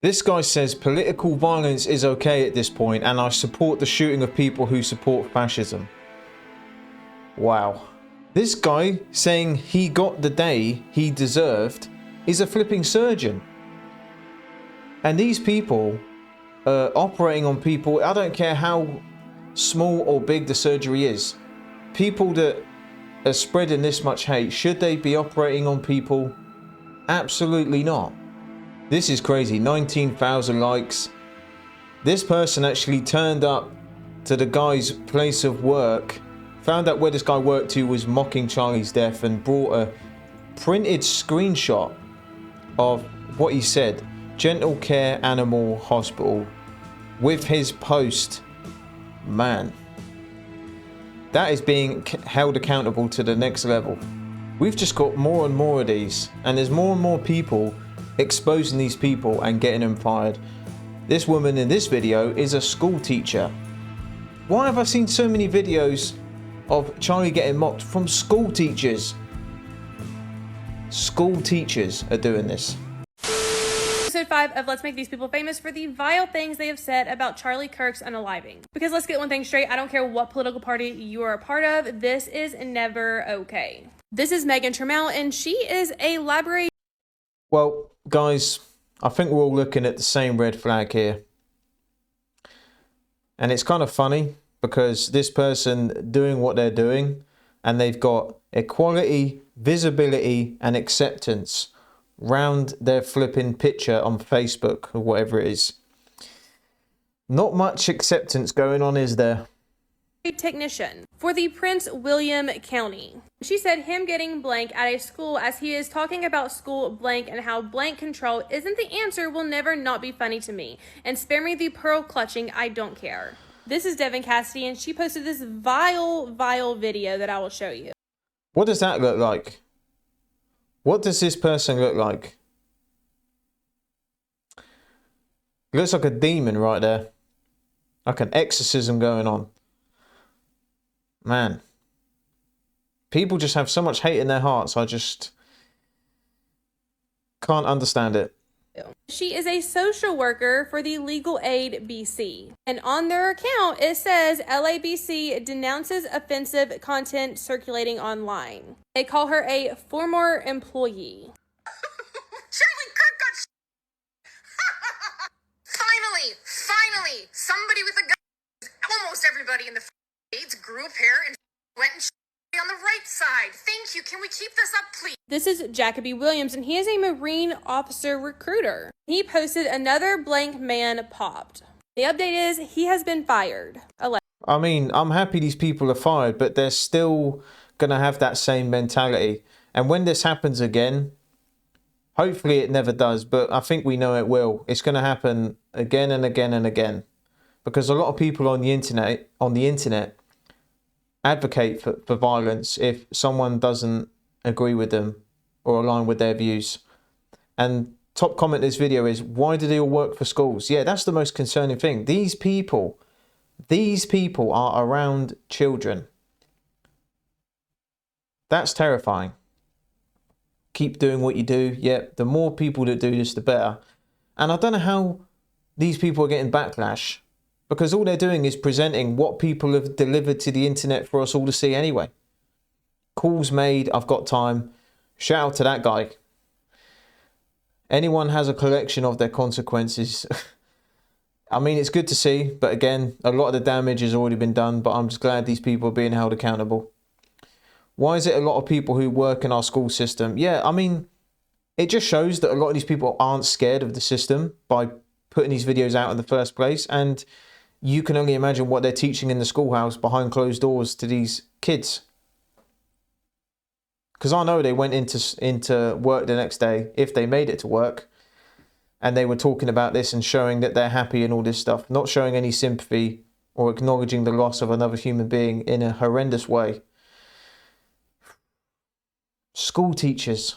This guy says political violence is okay at this point, and I support the shooting of people who support fascism. Wow. This guy saying he got the day he deserved is a flipping surgeon. And these people are operating on people, I don't care how small or big the surgery is. People that are spreading this much hate, should they be operating on people? Absolutely not. This is crazy. 19,000 likes. This person actually turned up to the guy's place of work, found out where this guy worked, who was mocking Charlie's death, and brought a printed screenshot of what he said. Gentle Care Animal Hospital with his post. Man, that is being held accountable to the next level. We've just got more and more of these, and there's more and more people exposing these people and getting them fired. This woman in this video is a school teacher. Why have I seen so many videos of Charlie getting mocked from school teachers? School teachers are doing this. Episode 5 of Let's Make These People Famous for the vile things they have said about Charlie Kirk's unaliving. Because let's get one thing straight, I don't care what political party you are a part of, this is never okay. This is Megan Trammell, and she is a library. Well, guys, I think we're all looking at the same red flag here. And it's kind of funny because this person doing what they're doing, and they've got equality, visibility, and acceptance round their flipping picture on Facebook or whatever it is. Not much acceptance going on, is there? Technician for the Prince William County. She said him getting blank at a school as he is talking about school blank and how blank control isn't the answer will never not be funny to me. And spare me the pearl clutching, I don't care. This is Devin Cassidy, and she posted this vile video that I will show you. What does that look like? What does this person look like? Looks like a demon right there. Like an exorcism going on. Man. People just have so much hate in their hearts. I just can't understand it. She is a social worker for the Legal Aid BC. And on their account, it says LABC denounces offensive content circulating online. They call her a former employee. Charlie Kirk got Finally, somebody with a gun. Almost everybody in the AIDS grew a pair and went and on the right side. Thank you. Can we keep this up, please? This is Jacoby Williams, and he is a Marine officer recruiter. He posted another blank man popped. The update is he has been fired. I mean, I'm happy these people are fired, but they're still going to have that same mentality. And when this happens again, hopefully it never does, but I think we know it will. It's going to happen again and again and again. Because a lot of people on the internet advocate for violence if someone doesn't agree with them or align with their views. And top comment this video is, why do they all work for schools? Yeah, that's the most concerning thing. These people are around children. That's terrifying. Keep doing what you do. Yep, the more people that do this, the better. And I don't know how these people are getting backlash, because all they're doing is presenting what people have delivered to the internet for us all to see anyway. Calls made, I've got time. Shout out to that guy. Anyone has a collection of their consequences. I mean, it's good to see, but again, a lot of the damage has already been done, but I'm just glad these people are being held accountable. Why is it a lot of people who work in our school system? Yeah, I mean, it just shows that a lot of these people aren't scared of the system by putting these videos out in the first place, and you can only imagine what they're teaching in the schoolhouse behind closed doors to these kids. Because I know they went into work the next day, if they made it to work, and they were talking about this and showing that they're happy and all this stuff, not showing any sympathy or acknowledging the loss of another human being in a horrendous way. School teachers.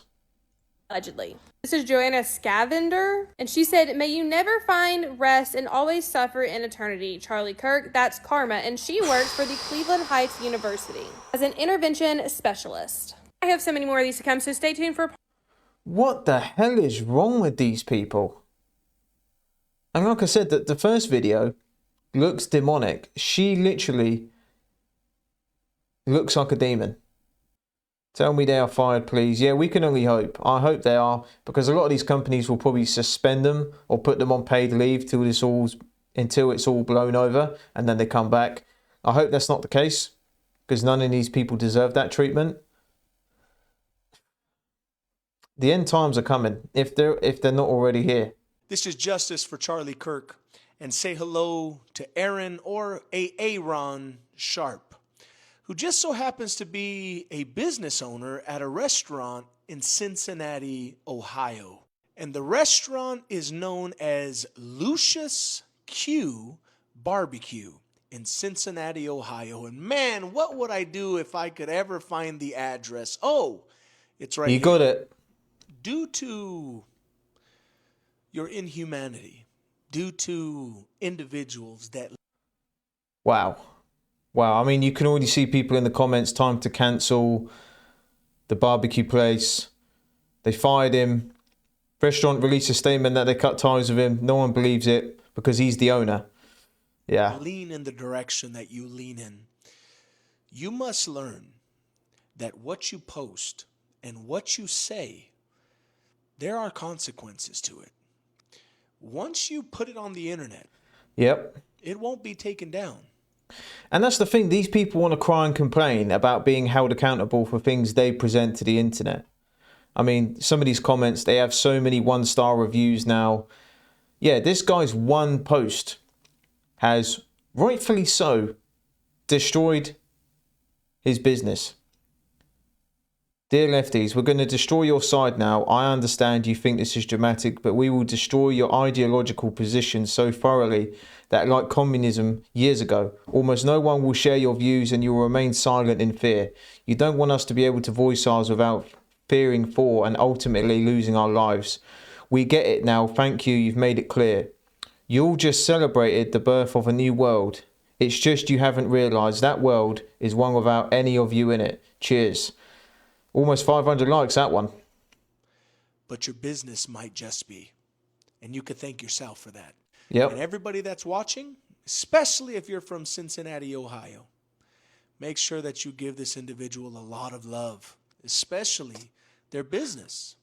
Allegedly. This is Joanna Scavender, and she said, may you never find rest and always suffer in eternity. Charlie Kirk, that's karma, and she works for the Cleveland Heights University as an intervention specialist. I have so many more of these to come, so stay tuned for... What the hell is wrong with these people? And like I said, the first video looks demonic. She literally looks like a demon. Tell me they are fired, please. Yeah, we can only hope. I hope they are, because a lot of these companies will probably suspend them or put them on paid leave until it's all blown over, and then they come back. I hope that's not the case, because none of these people deserve that treatment. The end times are coming, if they're not already here. This is Justice for Charlie Kirk, and say hello to Aaron or Aaron Sharp, who just so happens to be a business owner at a restaurant in Cincinnati, Ohio. And the restaurant is known as Lucius Q Barbecue in Cincinnati, Ohio. And man, what would I do if I could ever find the address? Oh, it's right here. You got it. Due to your inhumanity, due to individuals that... Wow. I mean, you can already see people in the comments, time to cancel the barbecue place. They fired him. Restaurant released a statement that they cut ties with him. No one believes it because he's the owner. Yeah. lean in the direction that you lean in. You must learn that what you post and what you say, there are consequences to it. Once you put it on the internet, Yep. it won't be taken down. And that's the thing. These people want to cry and complain about being held accountable for things they present to the internet. I mean, some of these comments, they have so many one-star reviews now. Yeah, this guy's one post has, rightfully so, destroyed his business. Dear lefties, we're going to destroy your side now. I understand you think this is dramatic, but we will destroy your ideological position so thoroughly that, like communism years ago, almost no one will share your views and you will remain silent in fear. You don't want us to be able to voice ours without fearing for and ultimately losing our lives. We get it now. Thank you. You've made it clear. You all just celebrated the birth of a new world. It's just you haven't realised that world is one without any of you in it. Cheers. Almost 500 likes, that one. But your business might just be. And you could thank yourself for that. Yep. And everybody that's watching, especially if you're from Cincinnati, Ohio, make sure that you give this individual a lot of love, especially their business,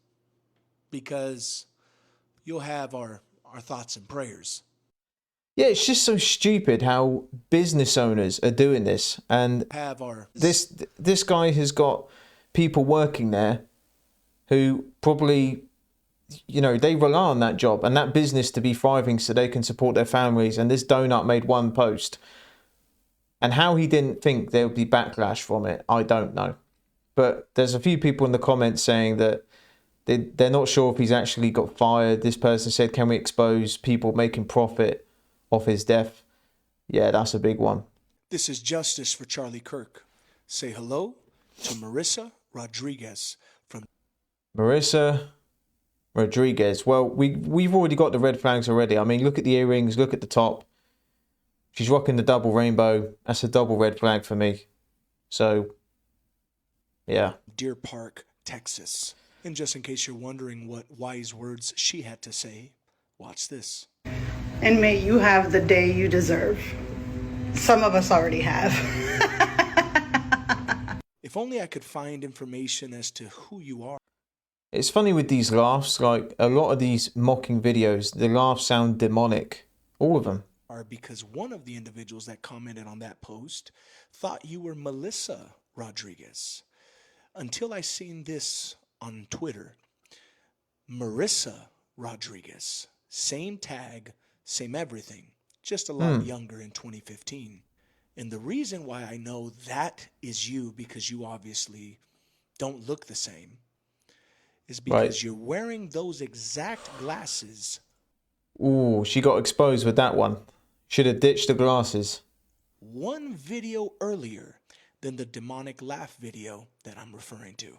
because you'll have our thoughts and prayers. Yeah, it's just so stupid how business owners are doing this. And this guy has got people working there who probably, you know, they rely on that job and that business to be thriving so they can support their families. And this donut made one post. And how he didn't think there would be backlash from it, I don't know. But there's a few people in the comments saying that they're not sure if he's actually got fired. This person said, can we expose people making profit off his death? Yeah, that's a big one. This is Justice for Charlie Kirk. Say hello to Marissa Rodriguez from... Marissa Rodriguez. Well, we've already got the red flags already. I mean, look at the earrings, look at the top. She's rocking the double rainbow. That's a double red flag for me. So, yeah. Deer Park, Texas. And just in case you're wondering what wise words she had to say, watch this. And may you have the day you deserve. Some of us already have. If only I could find information as to who you are. It's funny with these laughs, like a lot of these mocking videos, the laughs sound demonic. All of them. Because one of the individuals that commented on that post thought you were Melissa Rodriguez. Until I seen this on Twitter. Marissa Rodriguez. Same tag, same everything. Just a lot younger in 2015. And the reason why I know that is you, because you obviously don't look the same, is because you're wearing those exact glasses. Ooh, she got exposed with that one. Should have ditched the glasses. One video earlier than the demonic laugh video that I'm referring to.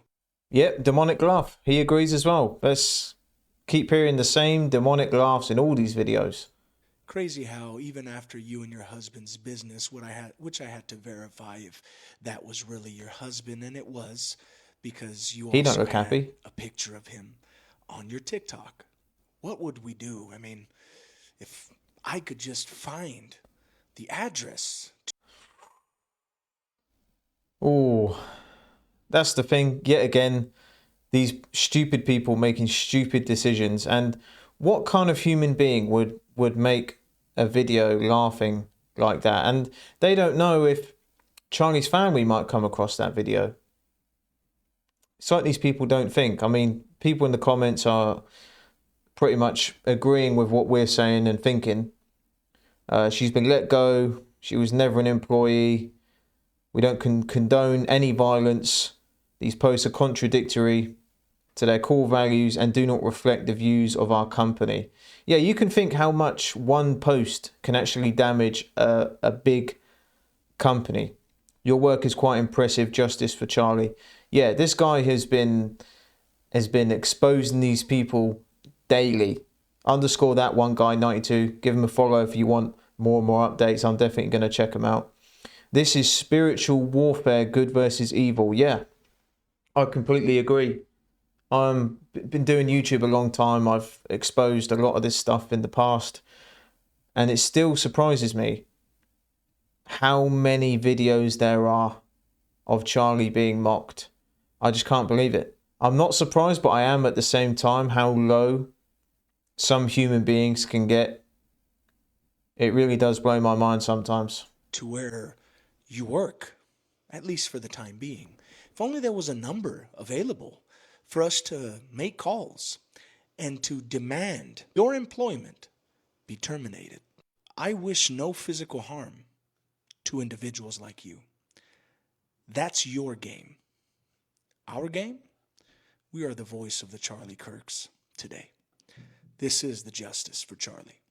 Yep, demonic laugh. He agrees as well. Let's keep hearing the same demonic laughs in all these videos. Crazy how even after you and your husband's business, which I had to verify if that was really your husband, and it was, because you He don't also look had happy. a picture of him on your TikTok. What would we do? I mean, if I could just find the address. Oh, that's the thing. Yet again, these stupid people making stupid decisions. And what kind of human being would make a video laughing like that? And they don't know if Charlie's family might come across that video. It's like these people don't think. I mean, people in the comments are pretty much agreeing with what we're saying and thinking. She's been let go. She was never an employee. We don't condone any violence. These posts are contradictory to their core values and do not reflect the views of our company. Yeah, you can think how much one post can actually damage a big company. Your work is quite impressive. Justice for Charlie. Yeah, this guy has been exposing these people daily. Underscore that one guy 92. Give him a follow if you want more and more updates. I'm definitely going to check him out. This is spiritual warfare, good versus evil. Yeah, I completely agree. I've been doing YouTube a long time. I've exposed a lot of this stuff in the past. And it still surprises me how many videos there are of Charlie being mocked. I just can't believe it. I'm not surprised, but I am at the same time how low some human beings can get. It really does blow my mind sometimes. To where you work, at least for the time being. If only there was a number available for us to make calls and to demand your employment be terminated. I wish no physical harm to individuals like you. That's your game. Our game? We are the voice of the Charlie Kirks today. This is the justice for Charlie.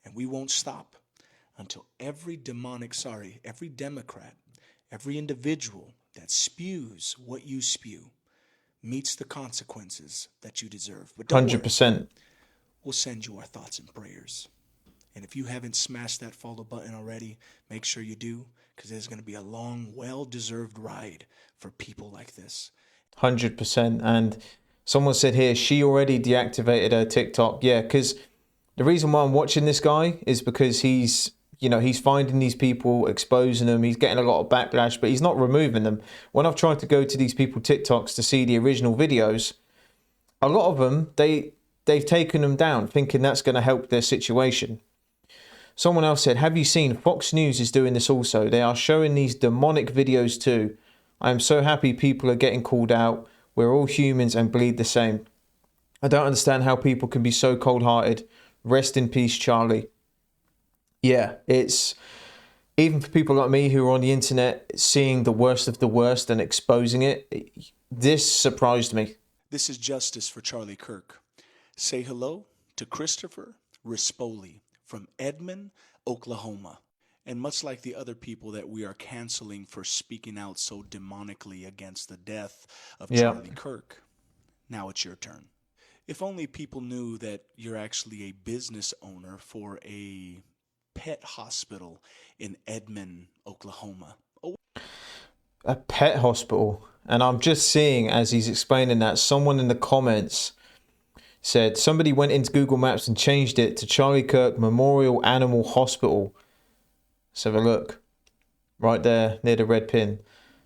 And we won't stop until every Democrat, every individual that spews what you spew meets the consequences that you deserve. But don't 100%. worry, we'll send you our thoughts and prayers. And if you haven't smashed that follow button already, make sure you do, because there's going to be a long, well-deserved ride for people like this. 100%. And someone said here, she already deactivated her TikTok. Yeah, because the reason why I'm watching this guy is because he's finding these people, exposing them. He's getting a lot of backlash, but he's not removing them. When I've tried to go to these people TikToks to see the original videos, a lot of them, they've taken them down, thinking that's going to help their situation. Someone else said, have you seen Fox News is doing this also? They are showing these demonic videos too. I am so happy people are getting called out. We're all humans and bleed the same. I don't understand how people can be so cold-hearted. Rest in peace, Charlie. Yeah, it's even for people like me who are on the internet seeing the worst of the worst and exposing it. This surprised me. This is justice for Charlie Kirk. Say hello to Christopher Rispoli from Edmond, Oklahoma. And much like the other people that we are canceling for speaking out so demonically against the death of Charlie Kirk, now it's your turn. If only people knew that you're actually a business owner for a pet hospital in Edmond, Oklahoma. A pet hospital. And I'm just seeing, as he's explaining that, someone in the comments said somebody went into Google Maps and changed it to Charlie Kirk Memorial Animal Hospital. Let's have a look. Right there near the red pin.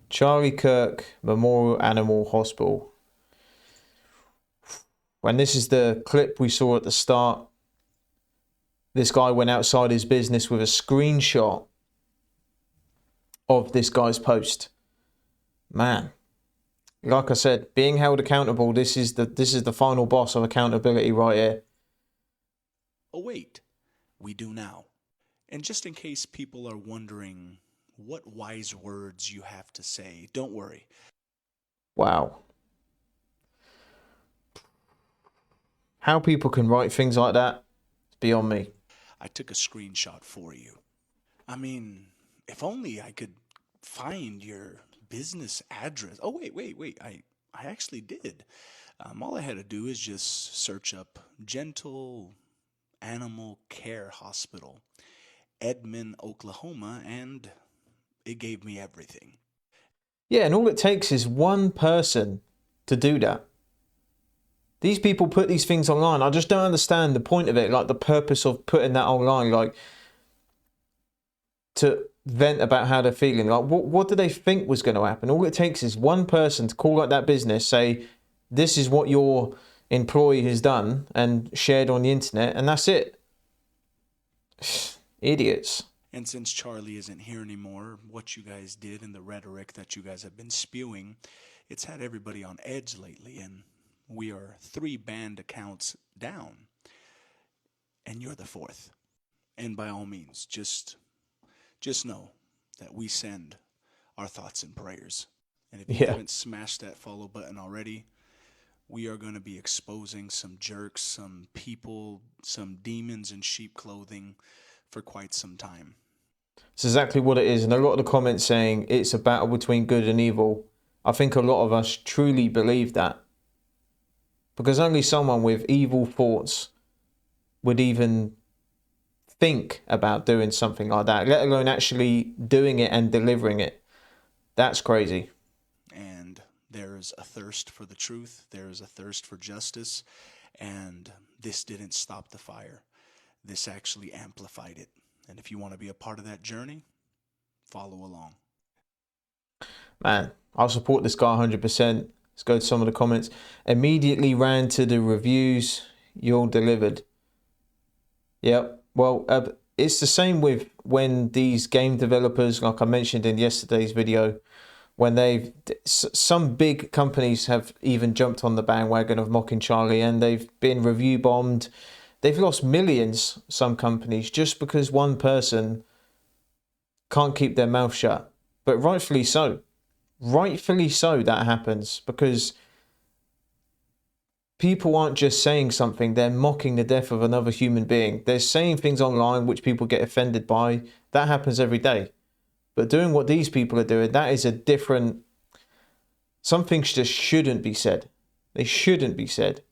Charlie Kirk Memorial Animal Hospital. When this is the clip we saw at the start, this guy went outside his business with a screenshot of this guy's post. Man, like I said, being held accountable, this is the final boss of accountability right here. Oh wait, we do now. And just in case people are wondering what wise words you have to say, don't worry. Wow. How people can write things like that, it's beyond me. I took a screenshot for you. I mean, if only I could find your business address. Oh, wait. I actually did. All I had to do is just search up Gentle Animal Care Hospital, Edmond, Oklahoma, and it gave me everything. Yeah, and all it takes is one person to do that. These people put these things online. I just don't understand the point of it, like the purpose of putting that online, like to vent about how they're feeling. Like, what do they think was going to happen? All it takes is one person to call out that business, say, this is what your employee has done, and shared on the internet, and that's it. Idiots. And since Charlie isn't here anymore, what you guys did and the rhetoric that you guys have been spewing, it's had everybody on edge lately, and we are 3 banned accounts down, and you're the 4th. And by all means, just know that we send our thoughts and prayers. And if you haven't smashed that follow button already, we are going to be exposing some jerks, some people, some demons in sheep clothing for quite some time. It's exactly what it is. And a lot of the comments saying it's a battle between good and evil. I think a lot of us truly believe that. Because only someone with evil thoughts would even think about doing something like that, let alone actually doing it and delivering it. That's crazy. And there's a thirst for the truth. There's a thirst for justice. And this didn't stop the fire. This actually amplified it. And if you want to be a part of that journey, follow along. Man, I'll support this guy 100%. Let's go to some of the comments. Immediately ran to the reviews. You're delivered. Yep. Well, it's the same with when these game developers, like I mentioned in yesterday's video, when some big companies have even jumped on the bandwagon of mocking Charlie, and they've been review bombed. They've lost millions, some companies, just because one person can't keep their mouth shut. But rightfully so. Rightfully so that happens, because people aren't just saying something, they're mocking the death of another human being. They're saying things online which people get offended by. That happens every day. But doing what these people are doing, that is a different... Something just shouldn't be said. They shouldn't be said.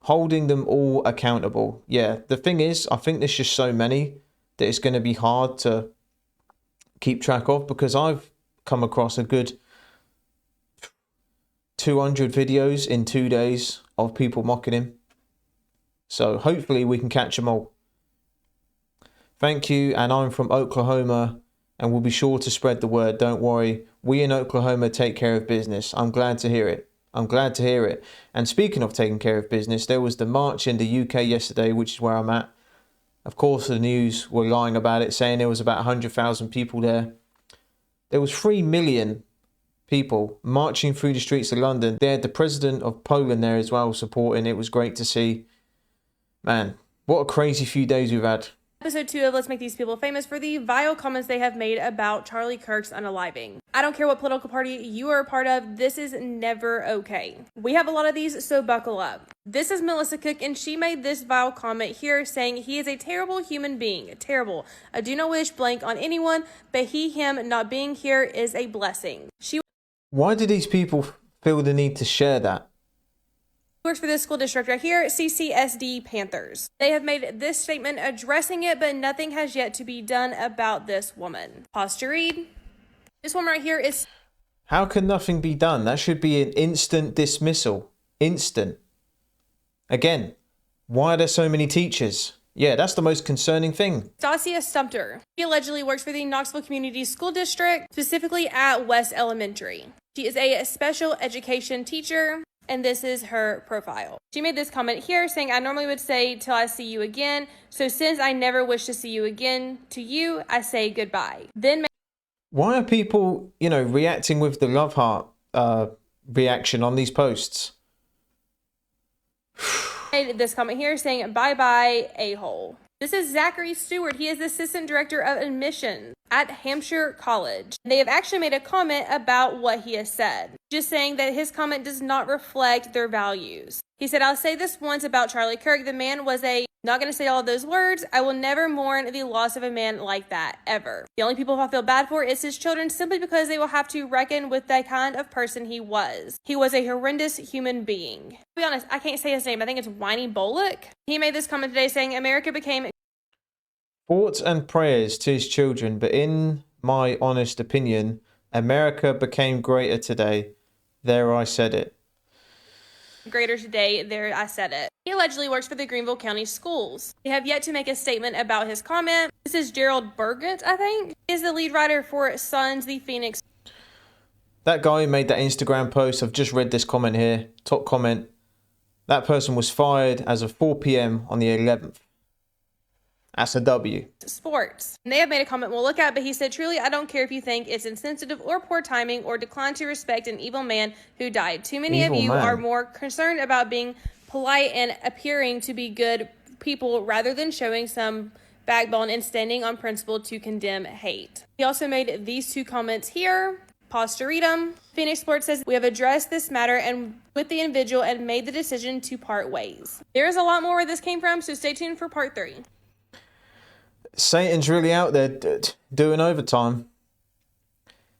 Holding them all accountable. Yeah, the thing is, I think there's just so many that it's going to be hard to keep track of, because I've come across a good 200 videos in 2 days of people mocking him. So hopefully we can catch them all. Thank you, and I'm from Oklahoma, and we'll be sure to spread the word. Don't worry, we in Oklahoma take care of business. I'm glad to hear it. I'm glad to hear it. And speaking of taking care of business, there was the march in the UK yesterday, which is where I'm at. Of course, the news were lying about it, saying there was about 100,000 people there. There was 3 million people marching through the streets of London. They had the president of Poland there as well supporting. It was great to see. Man, what a crazy few days we've had. Episode 2 of Let's Make These People Famous for the vile comments they have made about Charlie Kirk's unaliving. I don't care what political party you are a part of, this is never okay. We have a lot of these, so buckle up. This is Melissa Cook, and she made this vile comment here saying he is a terrible human being. Terrible. I do not wish blank on anyone, but him not being here is a blessing. Why do these people feel the need to share that? Works for this school district right here, CCSD Panthers. They have made this statement addressing it, but nothing has yet to be done about this woman. Pause to read. This one right here is... How can nothing be done? That should be an instant dismissal. Instant. Again, why are there so many teachers? Yeah, that's the most concerning thing. Stasia Sumter. She allegedly works for the Knoxville Community School District, specifically at West Elementary. She is a special education teacher. And this is her profile. She made this comment here saying, I normally would say till I see you again. So since I never wish to see you again, to you, I say goodbye. Then why are people, reacting with the love heart reaction on these posts? Made this comment here saying, bye bye, a-hole. This is Zachary Stewart. He is the assistant director of admissions at Hampshire College. They have actually made a comment about what he has said, just saying that his comment does not reflect their values. He said, I'll say this once about Charlie Kirk. The man was not going to say all of those words. I will never mourn the loss of a man like that, ever. The only people I feel bad for is his children, simply because they will have to reckon with the kind of person he was. He was a horrendous human being. To be honest, I can't say his name. I think it's Whiny Bullock. He made this comment today saying, America became... Thoughts and prayers to his children, but in my honest opinion, America became greater today. There I said it. grader today. There, I said it. He allegedly works for the Greenville County Schools. They have yet to make a statement about his comment. This is Gerald Burgett, I think. He is the lead writer for Sons the Phoenix. That guy who made that Instagram post, I've just read this comment here. Top comment. That person was fired as of 4 p.m. on the 11th. That's a W. Sports. And they have made a comment we'll look at, but he said, truly, I don't care if you think it's insensitive or poor timing or decline to respect an evil man who died. Too many of you are more concerned about being polite and appearing to be good people rather than showing some backbone and standing on principle to condemn hate. He also made these two comments here. Pause to read them. Phoenix Sports says, we have addressed this matter and with the individual and made the decision to part ways. There is a lot more where this came from, so stay tuned for part 3. Satan's really out there doing overtime.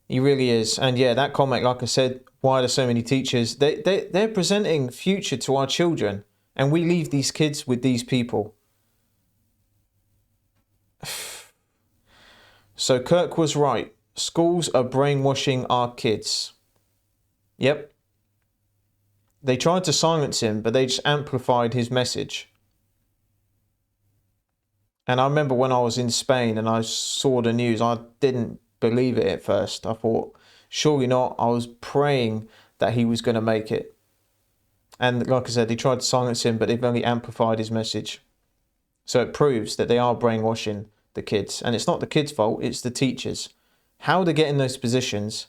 He really is. And yeah, that comment, like I said, why are there so many teachers? They're presenting future to our children. And we leave these kids with these people. So Kirk was right. Schools are brainwashing our kids. Yep. They tried to silence him, but they just amplified his message. And I remember when I was in Spain and I saw the news, I didn't believe it at first. I thought, surely not. I was praying that he was going to make it. And like I said, they tried to silence him, but they've only amplified his message. So it proves that they are brainwashing the kids. And it's not the kids' fault, it's the teachers. How they get in those positions,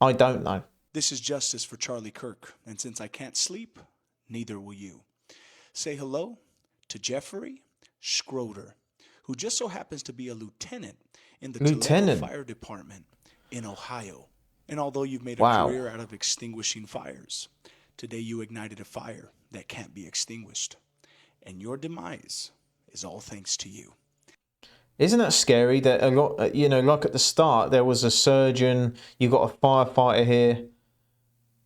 I don't know. This is justice for Charlie Kirk. And since I can't sleep, neither will you. Say hello to Jeffrey Schroeder, who just so happens to be a lieutenant in the Toledo Fire Department in Ohio. And although you've made a career out of extinguishing fires, today you ignited a fire that can't be extinguished. And your demise is all thanks to you. Isn't that scary that a lot, you know, like at the start, there was a surgeon, you got a firefighter here.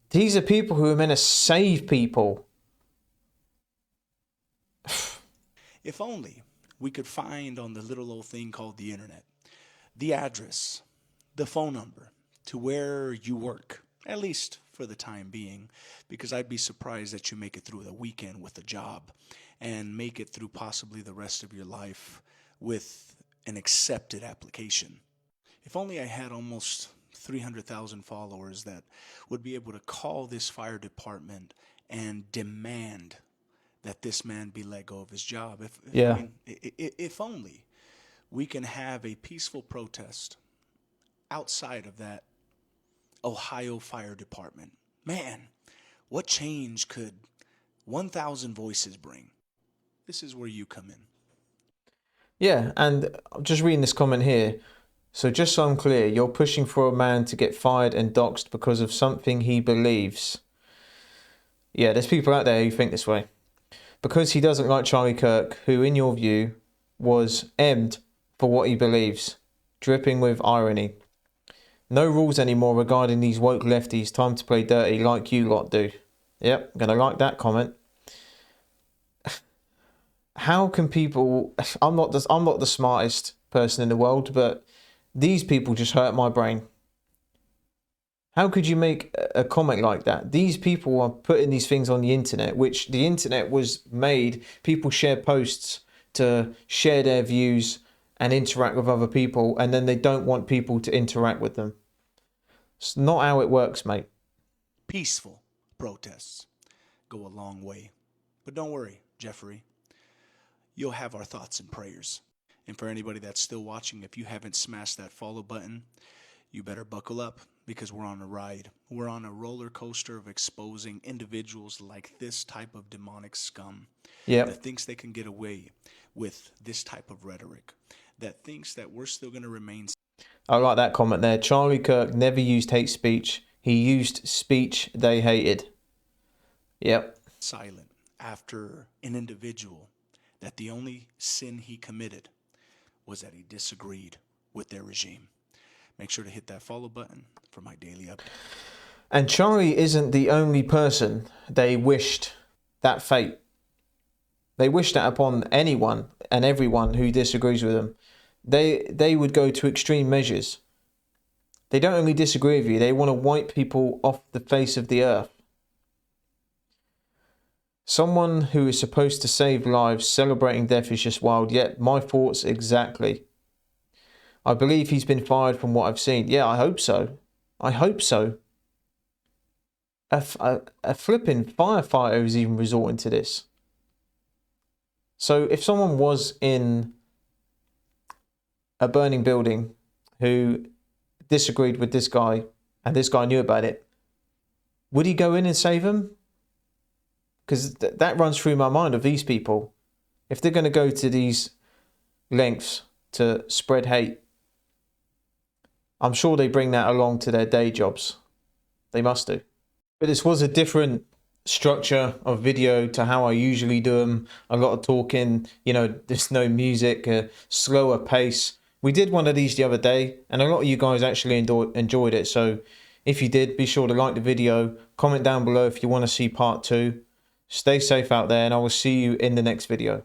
These are people who are meant to save people. If only we could find on the little old thing called the internet the address, the phone number to where you work, at least for the time being, because I'd be surprised that you make it through the weekend with a job and make it through possibly the rest of your life with an accepted application. If only I had almost 300,000 followers that would be able to call this fire department and demand that this man be let go of his job. If only we can have a peaceful protest outside of that Ohio Fire Department. Man, what change could 1,000 voices bring? This is where you come in. Yeah, and I'm just reading this comment here. So just so I'm clear, you're pushing for a man to get fired and doxxed because of something he believes. Yeah, there's people out there who think this way. Because he doesn't like Charlie Kirk, who in your view was emmed for what he believes, dripping with irony. No rules anymore regarding these woke lefties, time to play dirty like you lot do. Yep, gonna like that comment. How can people, I'm not the smartest person in the world, but these people just hurt my brain. How could you make a comment like that? These people are putting these things on the internet, which the internet was made. People share posts to share their views and interact with other people, and then they don't want people to interact with them. It's not how it works, mate. Peaceful protests go a long way. But don't worry, Jeffrey. You'll have our thoughts and prayers. And for anybody that's still watching, if you haven't smashed that follow button, you better buckle up, because we're on a ride. We're on a roller coaster of exposing individuals like this type of demonic scum that thinks they can get away with this type of rhetoric, that thinks that we're still going to remain. I like that comment there. Charlie Kirk never used hate speech. He used speech they hated. Yep. Silent after an individual that the only sin he committed was that he disagreed with their regime. Make sure to hit that follow button for my daily update. And Charlie isn't the only person they wished that fate. They wish that upon anyone and everyone who disagrees with them. They would go to extreme measures. They don't only disagree with you, they want to wipe people off the face of the earth. Someone who is supposed to save lives, celebrating death is just wild. Yet, my thoughts exactly. I believe he's been fired from what I've seen. Yeah, I hope so. I hope so. A flipping firefighter is even resorting to this. So if someone was in a burning building who disagreed with this guy and this guy knew about it, would he go in and save him? Because that runs through my mind of these people. If they're going to go to these lengths to spread hate, I'm sure they bring that along to their day jobs. They must do. But this was a different structure of video to how I usually do them. A lot of talking, you know, there's no music, a slower pace. We did one of these the other day, and a lot of you guys actually enjoyed it. So if you did, be sure to like the video, comment down below if you want to see part 2. Stay safe out there, and I will see you in the next video.